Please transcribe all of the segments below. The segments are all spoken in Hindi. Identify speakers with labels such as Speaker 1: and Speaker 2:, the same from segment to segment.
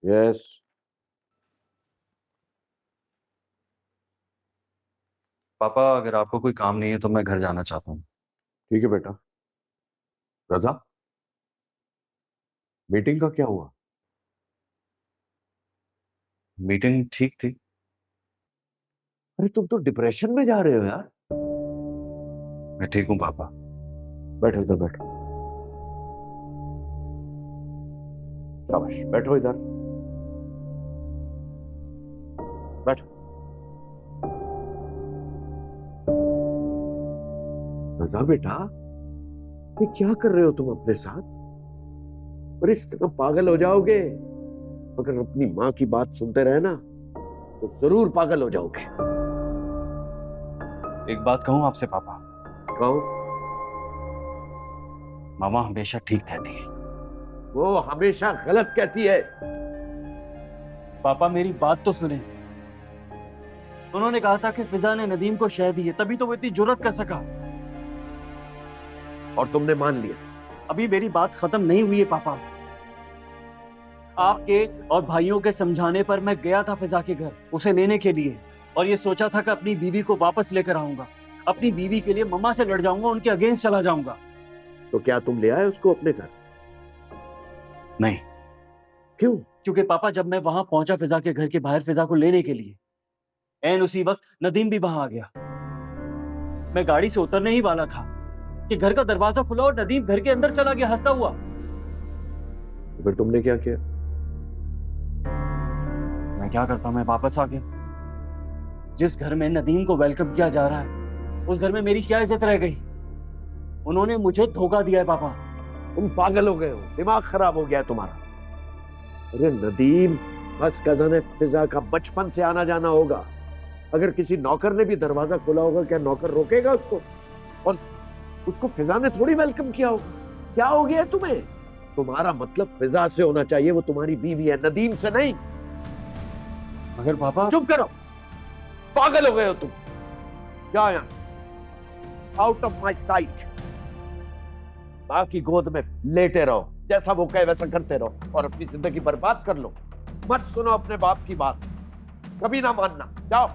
Speaker 1: यस।
Speaker 2: पापा, अगर आपको कोई काम नहीं है तो मैं घर जाना चाहता हूँ।
Speaker 1: ठीक है बेटा। रजा, मीटिंग का क्या हुआ?
Speaker 2: मीटिंग ठीक थी।
Speaker 1: अरे तुम तो डिप्रेशन में जा रहे हो यार।
Speaker 2: मैं ठीक हूँ पापा।
Speaker 1: बैठो इधर, बैठो। शाबाश, बैठो इधर, बैठो। रजा बेटा, ये क्या कर रहे हो तुम अपने साथ? और इस तरह पागल हो जाओगे। अगर अपनी माँ की बात सुनते रहे ना तो जरूर पागल हो जाओगे।
Speaker 2: एक बात कहूँ आपसे पापा,
Speaker 1: कहो।
Speaker 2: मामा हमेशा ठीक कहती है।
Speaker 1: वो हमेशा गलत कहती है।
Speaker 2: पापा मेरी बात तो सुने। उन्होंने कहा था कि फिजा ने नदीम को शह दी है, तभी तो वो इतनी जुर्रत कर सका।
Speaker 1: और तुमने मान लिया।
Speaker 2: अभी मेरी बात खत्म नहीं हुई है पापा। आपके और भाइयों के समझाने पर मैं गया था फिजा के घर उसे लेने के लिए, और ये सोचा था कि अपनी बीवी को वापस लेकर आऊंगा। अपनी बीवी के लिए मम्मा से लड़ जाऊंगा, उनके अगेंस्ट चला जाऊंगा।
Speaker 1: तो क्या तुम ले आए उसको अपने घर?
Speaker 2: नहीं।
Speaker 1: क्यों?
Speaker 2: क्योंकि पापा जब मैं वहां पहुंचा फिजा के घर के बाहर फिजा को लेने के लिए, एन उसी वक्त नदीम भी वहां आ गया। मैं गाड़ी से उतरने ही वाला था कि घर का दरवाजा खुला और नदीम घर के अंदर चला गया हंसता हुआ।
Speaker 1: तो फिर तुमने क्या किया?
Speaker 2: मैं क्या करता, मैं वापस आ गया। जिस घर में नदीम को वेलकम किया जा रहा है उस घर में मेरी क्या इज्जत रह गई? उन्होंने मुझे धोखा दिया है पापा।
Speaker 1: तुम पागल हो गए हो, दिमाग खराब हो गया है तुम्हारा। अरे नदीम बस कजन है फिजा का, बचपन से आना जाना होगा। अगर किसी नौकर ने भी दरवाजा खोला होगा, क्या नौकर रोकेगा उसको? और उसको फिजा ने थोड़ी वेलकम किया होगा। क्या हो गया तुम्हें? तुम्हारा मतलब फिजा से होना चाहिए, वो तुम्हारी बीवी है, नदीम से नहीं।
Speaker 2: मगर पापा।
Speaker 1: चुप करो, पागल हो गए हो तुम। क्या यहां, आउट ऑफ माई साइट। मां की गोद में लेटे रहो, जैसा वो कहे वैसा करते रहो और अपनी जिंदगी बर्बाद कर लो। मत सुनो अपने बाप की बात, कभी ना मानना। जाओ।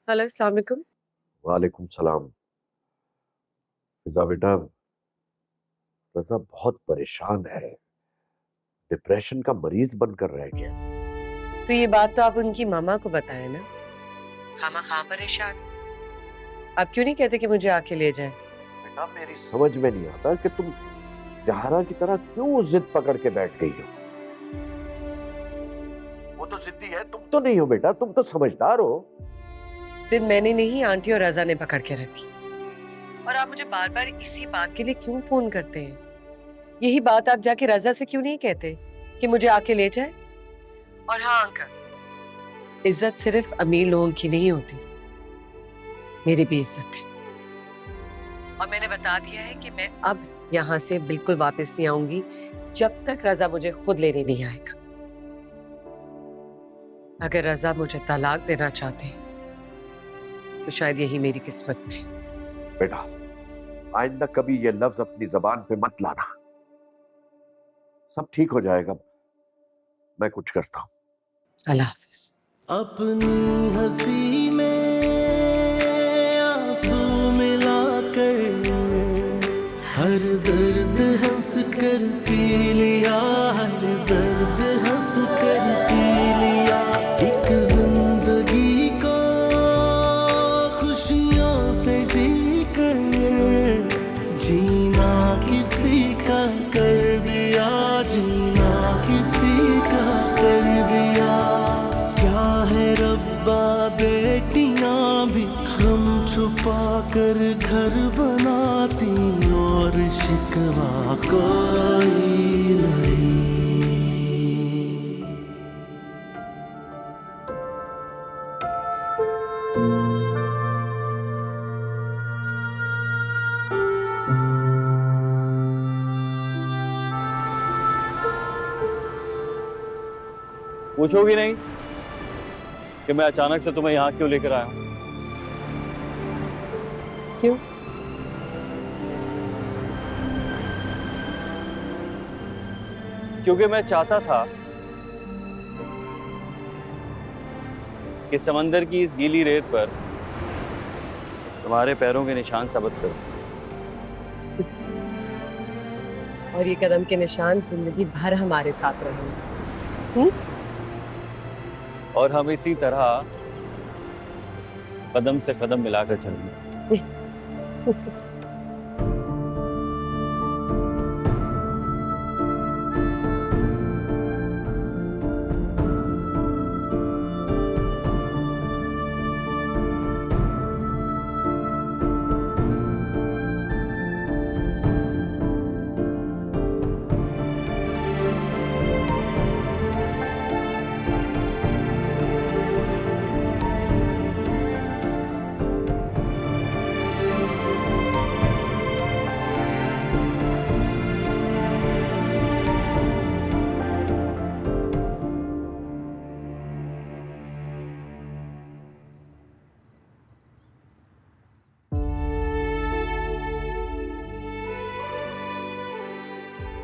Speaker 3: हेलो, अस्सलाम वालेकुम।
Speaker 1: वालेकुम सलाम। फिजा बेटा, रजा बहुत परेशान है, डिप्रेशन का मरीज बनकर रह गया।
Speaker 3: तो ये बात तो आप उनकी मामा को बताएं ना। खामा खां परेशान। आप क्यों नहीं कहते कि मुझे आके ले जाए?
Speaker 1: बेटा मेरी समझ में नहीं आता कि तुम जहारा की तरह क्यों जिद पकड़ के बैठ गई हो। वो तो जिद्दी है, तुम तो नहीं हो बेटा, तुम तो समझदार हो।
Speaker 3: जिद मैंने नहीं, आंटी और रजा ने पकड़ के रखी। और आप मुझे बार बार इसी बात के लिए क्यों फोन करते हैं? यही बात आप जाके रजा से क्यों नहीं कहते कि मुझे आके ले जाए? और हाँ अंकल, इज्जत सिर्फ अमीर लोगों की नहीं होती, मेरी भी इज्जत है। और मैंने बता दिया है कि मैं अब यहाँ से बिल्कुल वापस नहीं आऊंगी जब तक रजा मुझे खुद लेने नहीं आएगा। अगर रजा मुझे तलाक देना चाहते हैं तो शायद यही मेरी किस्मत में है।
Speaker 1: बेटा आइंदा कभी ये लफ्ज अपनी जबान पे मत लाना। सब ठीक हो जाएगा, मैं कुछ करता हूं।
Speaker 3: अल्लाह हाफिज।
Speaker 4: अपनी हंसी में आंसू मिलाकर हर दर्द हंस कर पी लिया, हर दर्द हंस कर पी लिया। एक जिंदगी को खुशियों से जी कर जीना किसी का कर दिया, जीना किसी का कर दिया। क्या है रब्बा बेटियां भी हम छुपा कर घर बनाती और शिकवा कोई नहीं।
Speaker 2: पूछोगी नहीं कि मैं अचानक से तुम्हें यहाँ क्यों लेकर आया हूँ?
Speaker 3: क्यों?
Speaker 2: क्योंकि मैं चाहता था कि समंदर की इस गीली रेत पर तुम्हारे पैरों के निशान साबित करूं।
Speaker 3: और ये कदम के निशान जिंदगी भर हमारे साथ रहेंगे।
Speaker 2: और हम इसी तरह कदम से कदम मिलाकर चलेंगे।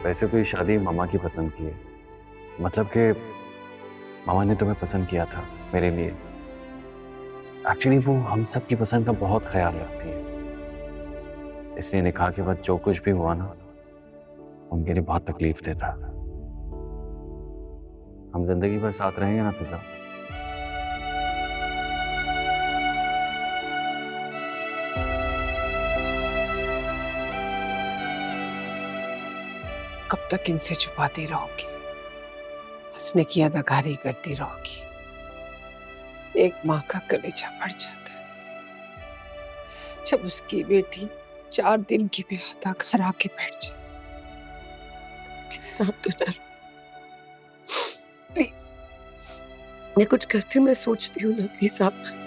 Speaker 5: वैसे तो ये शादी मामा की पसंद की है, मतलब कि मामा ने तुम्हें पसंद किया था मेरे लिए। एक्चुअली वो हम सब की पसंद का बहुत ख्याल रखती है, इसलिए निकाह के बाद जो कुछ भी हुआ ना उनके लिए बहुत तकलीफ देता। हम जिंदगी भर साथ रहेंगे ना फिजा?
Speaker 6: कब तक इनसे छुपाती रहोगी, हंसने की अदाकारी करती रहोगी? एक माँ का कलेजा फट जाता है जब उसकी बेटी 4 दिन की भी हाथा घर आके बैठ जाए।
Speaker 3: प्लीज आप तो ना रो, प्लीज। मैं कुछ करती हूँ, मैं सोचती हूँ ना, प्लीज आप ना।